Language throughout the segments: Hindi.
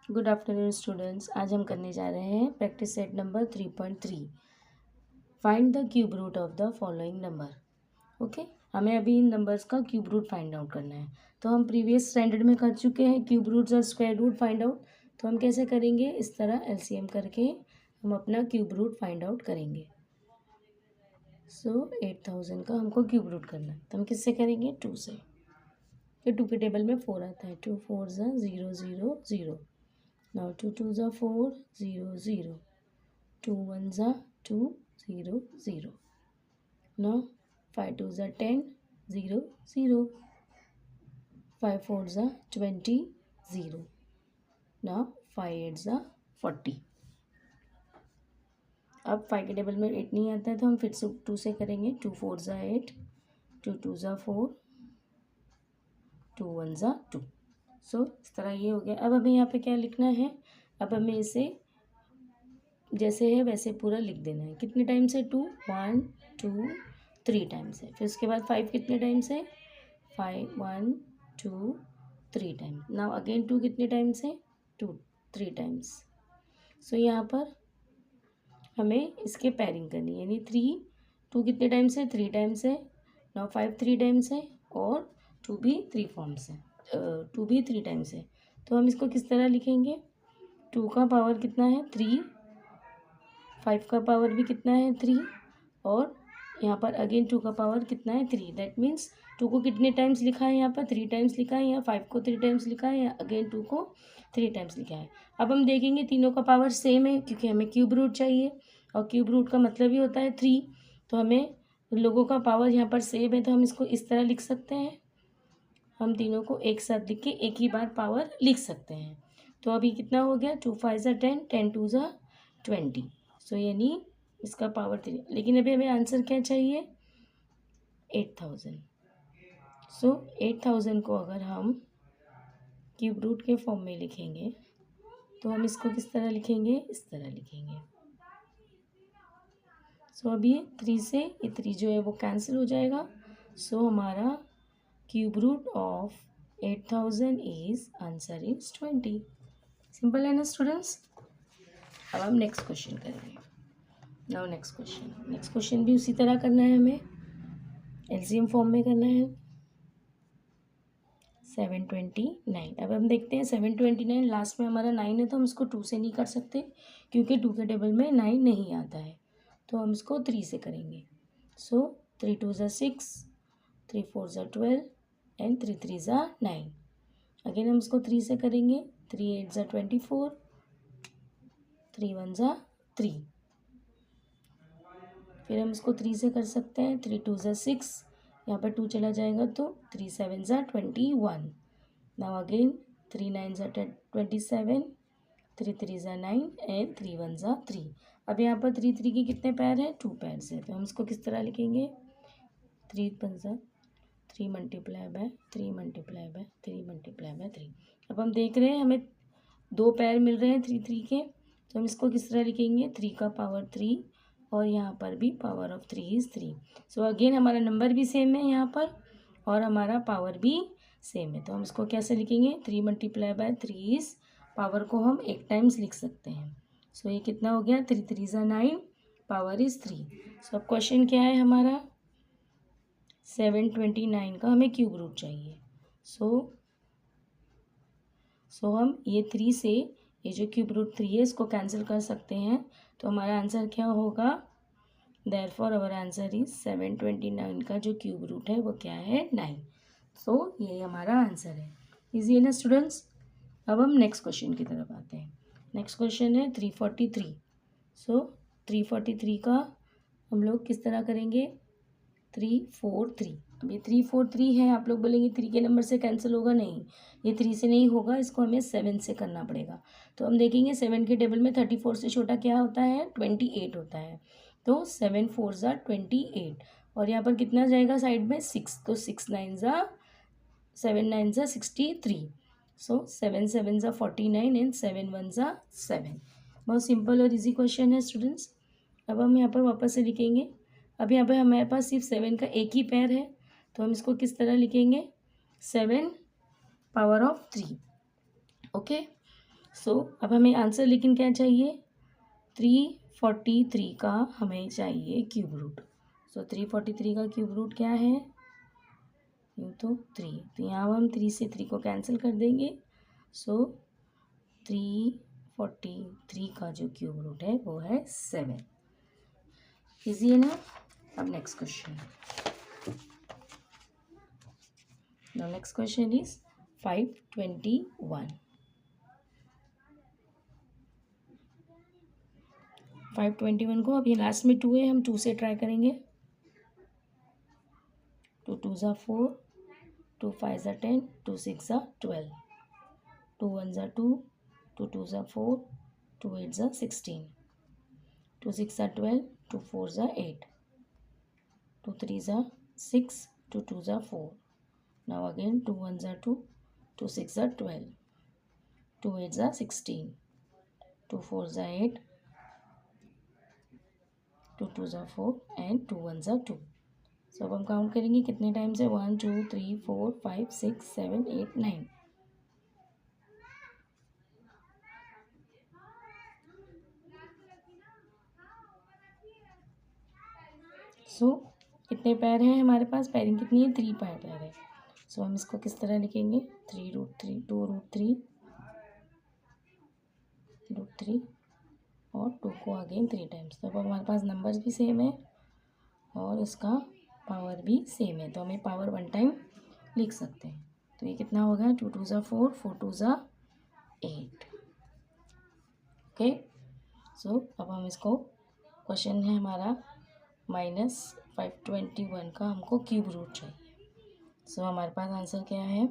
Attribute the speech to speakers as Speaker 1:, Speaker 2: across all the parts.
Speaker 1: Good afternoon students. आज हम करने जा रहे हैं practice set number 3.3 find the cube root of the following number. Okay, हमें अभी इन नंबर्स का क्यूब रूट फाइंड आउट करना है। तो हम प्रीवियस स्टैंडर्ड में कर चुके हैं क्यूब रूट्स और स्क्वायर रूट फाइंड आउट। तो हम कैसे करेंगे, इस तरह एलसीएम करके हम अपना क्यूब रूट फाइंड आउट करेंगे। सो 8000 का हमको क्यूब रूट करना है, तो हम किससे करेंगे, 2 से। फिर 2 के टेबल में 4 आता है, 2 4 0 0 0। Now 2 2s are 4 0 0, 2 1s are 2 0 0. Now 5 2s are 10 0 0, 5 4s are 20 0. Now 5 8s are 40. अब 5 के टेबल में 8 नहीं आता है, तो हम फिर से 2 से करेंगे। 2 4s are 8, 2 2s are 4, 2 1s are 2. सो इस तरह ये हो गया। अब हमें यहाँ पे क्या लिखना है, अब हमें इसे जैसे है वैसे पूरा लिख देना है। कितने टाइम्स है, 2 1 2 3 टाइम्स है। फिर उसके बाद 5 कितने टाइम्स है, 5 1 2 3 टाइम्स। नाउ अगेन 2 कितने टाइम्स है, 2 3 टाइम्स। सो यहाँ पर हमें इसके पेयरिंग करनी है, यानी 3 2 कितने टाइम्स है, 3 टाइम्स है। नाउ 5 3 टाइम्स है और 2 भी 3 फॉर्म्स है, 2 भी 3 टाइम्स है। तो हम इसको किस तरह लिखेंगे, 2 का पावर कितना है, 3, 5 का पावर भी कितना है, 3, और यहाँ पर अगेन 2 का पावर कितना है, 3। दैट मीन्स 2 को कितने टाइम्स लिखा है, यहाँ पर 3 टाइम्स लिखा है, या 5 को 3 टाइम्स लिखा है, या अगेन 2 को 3 टाइम्स लिखा है। अब हम देखेंगे तीनों का पावर सेम है, क्योंकि हमें क्यूब रूट चाहिए और क्यूब रूट का मतलब ही होता है 3। तो हमें लोगों का पावर यहाँ पर सेम है, तो हम इसको इस तरह लिख सकते हैं। हम तीनों को एक साथ लिख के एक ही बार पावर लिख सकते हैं। तो अभी कितना हो गया, 2 5 10, 10 2 20। सो यानी इसका पावर 3। लेकिन अभी हमें आंसर क्या चाहिए, 8000। सो 8000 को अगर हम क्यूब रूट के फॉर्म में लिखेंगे तो हम इसको किस तरह लिखेंगे, इस तरह लिखेंगे। सो अब ये 3 से ये 3 जो है वो कैंसिल हो जाएगा। सो हमारा cube root of 8000 is answer is 20। Simple है ना स्टूडेंट्स। अब हम नेक्स्ट क्वेश्चन करेंगे। नाउ नेक्स्ट क्वेश्चन भी उसी तरह करना है, हमें एलसीएम फॉर्म में करना है। 729। अब हम देखते हैं 729 लास्ट में हमारा 9 है, तो हम इसको 2 से नहीं कर सकते, क्योंकि 2 के टेबल में 9 नहीं आता है। तो हम इसको 3 से करेंगे। सो 3 2 6, 3 4 12 एंड 3 3 9। अगेन हम इसको 3 से करेंगे। 3 8 24, 3 1 3। फिर हम इसको 3 से कर सकते हैं। 3 2 6, यहाँ पर 2 चला जाएगा, तो 3 7 21। Now again 3 9 27, 3 3 9 and 3 1 3। अब यहाँ पर 3 3 के कितने पैर हैं, 2 पैर है। तो हम इसको किस तरह लिखेंगे, 3 5 3 multiply by 3 multiply by 3 multiply by 3। अब हम देख रहे हैं हमें 2 पैर मिल रहे हैं 3 3 के, तो हम इसको किस तरह लिखेंगे, 3 का पावर 3 और यहाँ पर भी power of 3 is 3। So again हमारा नंबर भी सेम है यहाँ पर और हमारा पावर भी सेम है। तो हम इसको कैसे लिखेंगे, 3 मल्टीप्लाई बाय 3 इज़, पावर को हम एक टाइम्स लिख सकते हैं। सो ये कितना हो गया, 3 3 9, पावर इज़ 3। सो अब क्वेश्चन क्या है हमारा, 729 का हमें क्यूब रूट चाहिए। सो हम ये 3 से ये जो क्यूब रूट 3 है इसको कैंसिल कर सकते हैं। तो हमारा आंसर क्या होगा, देयरफॉर आवर आंसर इज 729 का जो क्यूब रूट है वो क्या है, 9। सो ये हमारा आंसर है। इजी है ना स्टूडेंट्स। अब हम नेक्स्ट क्वेश्चन की तरफ आते हैं। नेक्स्ट क्वेश्चन है 343। सो 343 का हम लोग किस तरह करेंगे, 343। अब ये 343 है, आप लोग बोलेंगे 3 के नंबर से कैंसिल होगा, नहीं, ये 3 से नहीं होगा, इसको हमें 7 से करना पड़ेगा। तो हम देखेंगे 7 के टेबल में 34 से छोटा क्या होता है, 28 होता है। तो 7 4 28, और यहाँ पर कितना जाएगा साइड में, 6। तो 6 9 7 9 63। सो 7 7 49 एंड 7 1 7। बहुत सिंपल और इजी क्वेश्चन है स्टूडेंट्स। अब हम यहाँ पर वापस से लिखेंगे। अब यहाँ पर हमारे पास सिर्फ 7 का एक ही पैर है, तो हम इसको किस तरह लिखेंगे, 7 पावर ऑफ 3। ओके, सो अब हमें आंसर लेकिन क्या चाहिए, 343 का हमें चाहिए क्यूब रूट। सो 343 का क्यूब रूट क्या है, यूँ तो 3, तो यहाँ हम 3 से 3 को कैंसिल कर देंगे। सो 343 का जो क्यूब रूट है वो है 7। इजी है ना। अब next question, now next question is 521। 521 को अब ये लास्ट में 2 है, हम 2 से ट्राई करेंगे। 2 2 ज़ा 4, 2 5 ज़ा 10, 2 6 ज़ा 12, 2 1 ज़ा 2, 2 2 ज़ा 4, 2 8 ज़ा 16, 2 6 ज़ा 12, 2 4 ज़ा 8, 2 3 ज़ा 6, 2 2 ज़ा 4. Now again 2 1 ज़ा 2, 2 6 ज़ा 12, 2 8 ज़ा 16, 2 4 ज़ा 8, 2 2 ज़ा 4 एंड 2 1 ज़ा 2. सो अब हम काउंट करेंगे कितने टाइम्स है, 1 2 3 4 5 6 7 8 9. सो कितने पैर हैं हमारे पास, पैरिंग कितनी है, 3 पैर है। सो हम इसको किस तरह लिखेंगे, 3√3 2√3 √3 और 2 को अगेन 3 टाइम्स। तो अब हमारे पास नंबर्स भी सेम है और इसका पावर भी सेम है, तो हमें पावर 1 टाइम लिख सकते हैं। तो ये कितना हो गया, 2 2 ज़ा 4, 4 2 ज़ा 8. ओके, सो अब हम इसको, क्वेश्चन है हमारा -521 का हमको क्यूब रूट चाहिए। सो हमारे पास आंसर क्या है,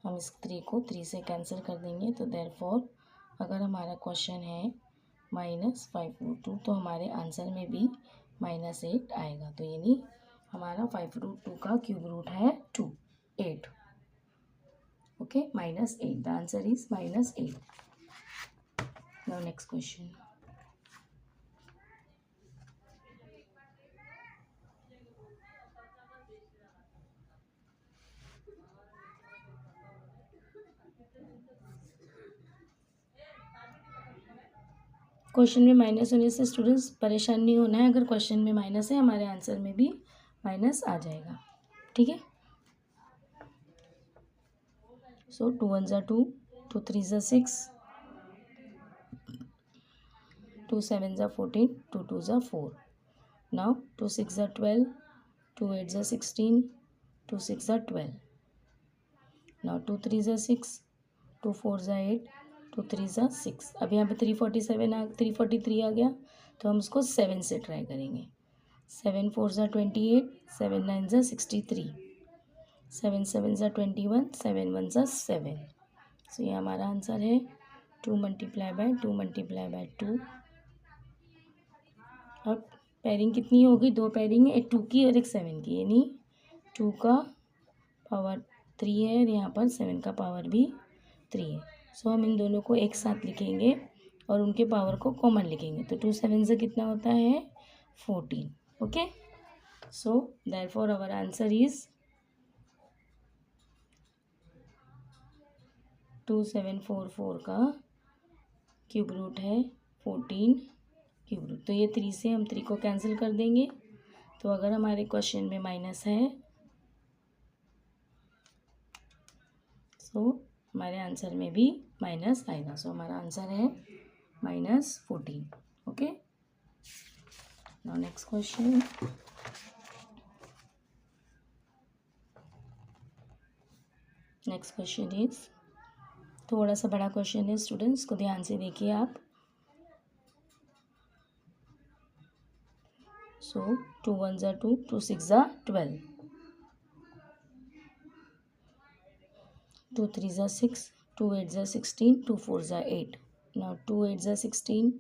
Speaker 1: हम इस 3 को 3 से कैंसिल कर देंगे। तो देयरफॉर अगर हमारा क्वेश्चन है -5√2 तो हमारे आंसर में भी -8 आएगा। तो यानी हमारा 5√2 का क्यूब रूट है 8. Okay, -8, the answer is -8. Now next question, question में माइनस होने से स्टूडेंट्स परेशान नहीं होना है। अगर क्वेश्चन में माइनस है हमारे आंसर में भी माइनस आ जाएगा, ठीक है। सो 2 1 ज़ा 2, 2 3 ज़ा 6, 2 7 ज़ा 14, 2 2 ज़ा 4. नाउ 2 6 ज़ा 12, 2 8 ज़ा 16, 2 6 ज़ा 12. नाउ 2 3 ज़ा 6, 2 4 ज़ा 8, 2 3 ज़ा 6. अब यहाँ पे 343 आ गया, तो हम उसको 7 से ट्राई करेंगे। 7 4 ज़ा 28, 7 9 ज़ा 63, 7 7 ज़ा 21, 7 1 ज़ा 7. सो ये हमारा आंसर है 2 मल्टीप्लाई बाय 2 मल्टीप्लाई बाय 2. अब पेयरिंग कितनी होगी, 2 पेयरिंग है, एक 2 की और एक 7 की, यानी 2 का पावर 3 है और यहाँ पर 7 का पावर भी 3 है। सो हम इन दोनों को एक साथ लिखेंगे और उनके पावर को कॉमन लिखेंगे। तो 2 7 से कितना होता है, 14. Okay, so therefore our answer is 2744 का क्यूब रूट है 14 क्यूब रूट। तो ये 3 से हम 3 को कैंसिल कर देंगे। तो अगर हमारे क्वेश्चन में माइनस है सो हमारे आंसर में भी माइनस आएगा। सो हमारा आंसर है -14. Okay, now next question, next question is थोड़ा सा बड़ा क्वेश्चन है, स्टूडेंट्स को ध्यान से देखिए आप। सो 2 1 ज़ा 2, 2 6 ज़ा 12, 2 3 ज़ा 6, 2 8 ज़ा 16, 2 4 ज़ा 8. नाउ 2 8 ज़ा 16,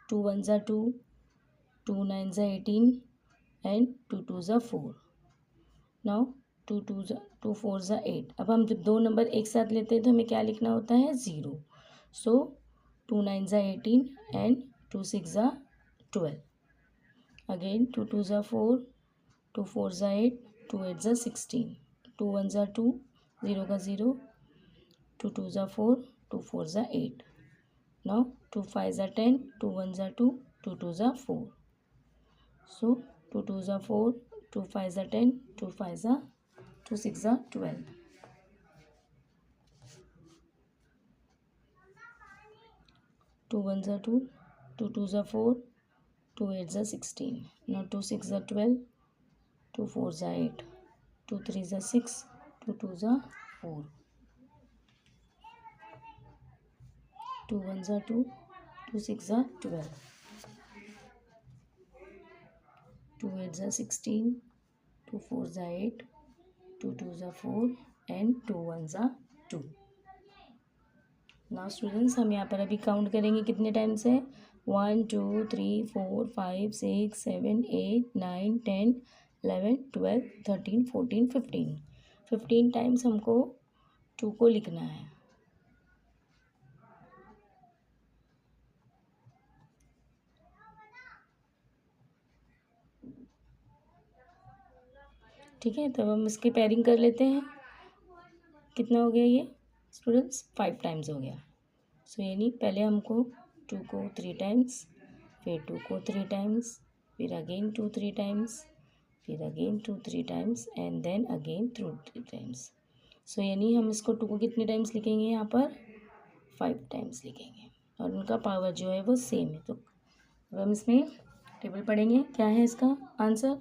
Speaker 1: 2 1 ज़ा 2, 2 9 ज़ा 18 एंड 2 2 ज़ा 4. नाउ 2 4 ज़ा 8. अब हम जब दो नंबर एक साथ लेते हैं तो हमें क्या लिखना होता है, 0. सो 2 9 ज़ा 18 एंड 2 6 ज़ा 12. अगेन 2 2 ज़ा 4, 2 4 ज़ा 8, 2 8 ज़ा 16, 2 1 ज़ा 2, 0 का 0, 2 2 ज़ा 4, 2 4 ज़ा 8. Now 2 5 ज़ा 10, 2 1 ज़ा 2, 2 2 ज़ा 4. So 2 2 ज़ा 4, 2 5 ज़ा 10, 2 5 ज़ा 2 6 ज़ा 12. 2 1 ज़ा 2, 2 2 ज़ा 4, 2 8 ज़ा 16. Now 2 6 ज़ा 12, 2 4 ज़ा 8, 2 3 ज़ा 6, 2 2 ज़ा 4, 2 1 ज़ा 2, 2 6 ज़ा 12, 2 8 ज़ा 16, 2 4 ज़ा 8, 2 2 ज़ा 4 एंड 2 1 ज़ा 2. नाउ स्टूडेंट्स हम यहाँ पर अभी काउंट करेंगे कितने टाइम्स है. 1 2 3 4 5 6 7 8 9 10 11 12 13 14 15. 15 टाइम्स हमको 2 को लिखना है. ठीक है, तब हम इसके पेयरिंग कर लेते हैं. कितना हो गया ये स्टूडेंट्स? 5 टाइम्स हो गया. सो यानी पहले हमको 2 को 3 टाइम्स, फिर 2 को 3 टाइम्स, फिर अगेन 2 3 टाइम्स, फिर again 2 3 times and then again 2 3 times. So यानी हम इसको 2 को कितने टाइम्स लिखेंगे यहाँ पर? 5 टाइम्स लिखेंगे और उनका पावर जो है वो सेम है. तो अब हम इसमें टेबल पढ़ेंगे. क्या है इसका आंसर?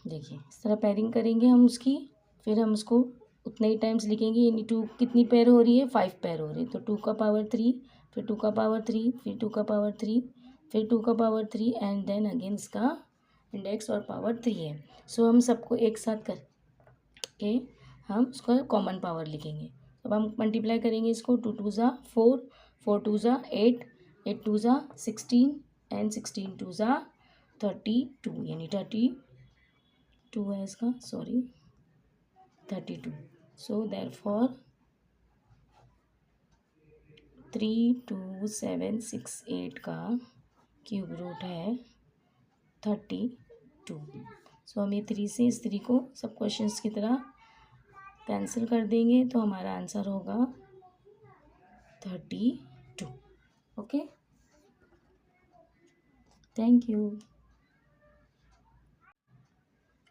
Speaker 1: देखिए इस तरह पेयरिंग करेंगे हम उसकी, फिर हम उसको उतने ही टाइम्स लिखेंगे. यानी 2 कितनी पेयर हो रही है? 5 पेयर हो रही है. तो 2 का पावर 3, फिर 2 का पावर 3, फिर 2 का पावर 3, फिर 2 का पावर 3 एंड देन अगेन इसका इंडेक्स और पावर 3 है. सो हम सबको एक साथ करके हम उसका कॉमन पावर लिखेंगे. अब हम मल्टीप्लाई करेंगे इसको. 2 2 ज़ा 4, 4 2 ज़ा 8, 8 2 ज़ा 16 एंड 16 2 ज़ा 32. यानी 32 है इसका, सॉरी 32. सो देयरफॉर 32768 का क्यूब रूट है 32. सो हम ये 3 से इस 3 को सब क्वेश्चंस की तरह कैंसिल कर देंगे तो हमारा आंसर होगा 32. Okay, thank you.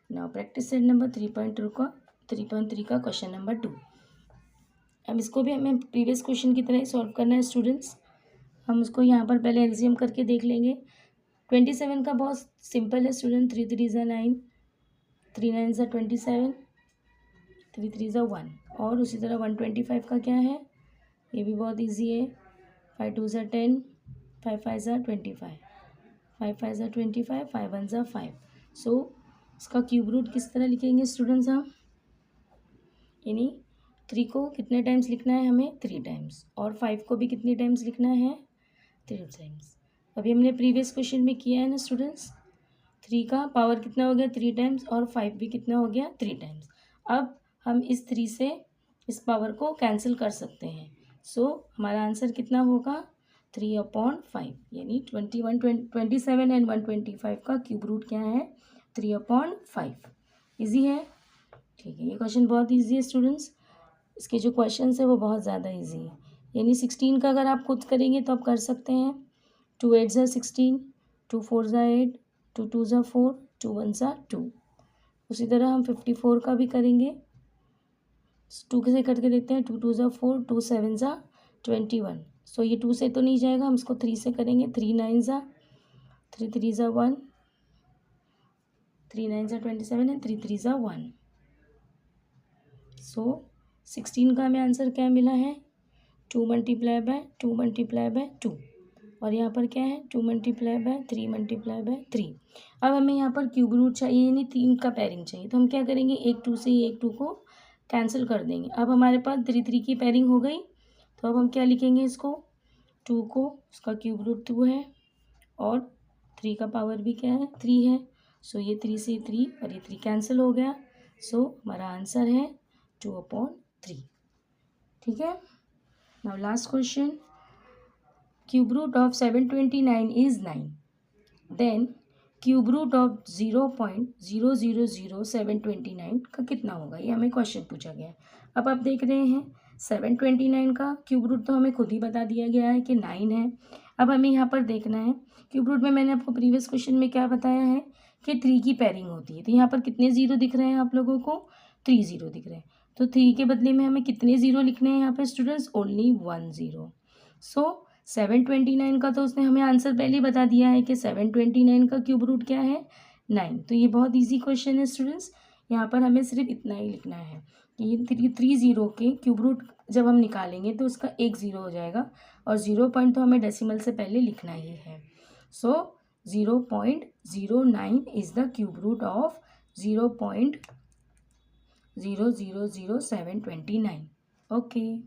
Speaker 1: Now practice set number 3.3 का क्वेश्चन नंबर 2. अब इसको भी हमें प्रीवियस क्वेश्चन की तरह ही सॉल्व करना है स्टूडेंट्स. हम उसको यहाँ पर पहले एलसीएम करके देख लेंगे. 27 का बहुत सिंपल है स्टूडेंट. 3 3 ज़ा 9, 3 9 ज़ा 27, 3 3 ज़ा 1. और उसी तरह 125 का क्या है? ये भी बहुत इजी है. 5 2 ज़ा 10, 5 5 ज़ा 25, 5 5 ज़ा 25, 5 1 ज़ा 5. सो इसका क्यूब रूट किस तरह लिखेंगे स्टूडेंट्स हम? यानी 3 को कितने टाइम्स लिखना है हमें? 3 टाइम्स. और 5 को भी कितने टाइम्स लिखना है? 3 टाइम्स. अभी हमने प्रीवियस क्वेश्चन में किया है ना स्टूडेंट्स. 3 का पावर कितना हो गया? 3 टाइम्स. और 5 भी कितना हो गया? 3 टाइम्स. अब हम इस 3 से इस पावर को कैंसिल कर सकते हैं. सो हमारा आंसर कितना होगा? 3/5. यानी 27 एंड 125 का क्यूब रूट क्या है? 3/5. ईजी है. ठीक है, ये क्वेश्चन बहुत ईजी है स्टूडेंट्स. इसके जो क्वेश्चन है वो बहुत ज़्यादा ईजी है. यानी 16 का अगर आप खुद करेंगे तो आप कर सकते हैं. 2 8 ज़ा 16, 2 4 ज़ा 8, 2 2 ज़ा 4, 2 1 ज़ा 2. उसी तरह हम 54 का भी करेंगे. 2 से करके देखते हैं. 2 2 ज़ा 4, 2 7 ज़ा 21. सो ये 2 से तो नहीं जाएगा, हम इसको 3 से करेंगे. 3 9 ज़ा 3 3 ज़ा 1, 3 9 ज़ा 27 एंड 3 3 ज़ा 1. सो 16 का हमें आंसर क्या मिला है? 2 मल्टीप्लाई बाय 2 मल्टीप्लाई बाय 2. और यहाँ पर क्या है? 2 मल्टीप्लाई बाय 3 मल्टीप्लाई बाय 3. अब हमें यहाँ पर क्यूब रूट चाहिए, यानी 3 का पेयरिंग चाहिए. तो हम क्या करेंगे? एक 2 से एक 2 को कैंसिल कर देंगे. अब हमारे पास 3 3 की पेयरिंग हो गई. तो अब हम क्या लिखेंगे इसको? 2 को उसका क्यूब रूट 2 है और 3 का पावर भी क्या है? 3 है. सो ये 3 से 3 और ये 3 कैंसिल हो गया. सो हमारा आंसर है 2/3. ठीक है. Now last question. Cube root of 729 is 9, then cube root of 0.000729 का कितना होगा, ये हमें क्वेश्चन पूछा गया है। अब आप देख रहे हैं 729 का क्यूब रूट तो हमें खुद ही बता दिया गया है कि 9 है। अब हमें यहाँ पर देखना है क्यूब रूट में, मैंने आपको प्रीवियस क्वेश्चन में क्या बताया है कि 3 की पेयरिंग होती है। तो यहाँ पर कितने ज़ीरो दिख रहे हैं आप लोगों को, 3 ज़ीरो दिख रहे हैं। तो 3 के बदले में हमें कितने ज़ीरो लिखने हैं यहाँ पे स्टूडेंट्स, ओनली 1 ज़ीरो। सो 729 का तो उसने हमें आंसर पहले ही बता दिया है कि 729 का क्यूब रूट क्या है, 9। तो ये बहुत इजी क्वेश्चन है स्टूडेंट्स, यहाँ पर हमें सिर्फ इतना ही लिखना है कि ये 3 ज़ीरो के क्यूब रूट जब हम निकालेंगे तो उसका 1 ज़ीरो हो जाएगा, और 0 पॉइंट तो हमें डेसिमल से पहले लिखना ही है। So 0.09 is the cube root of 0.000729। Okay.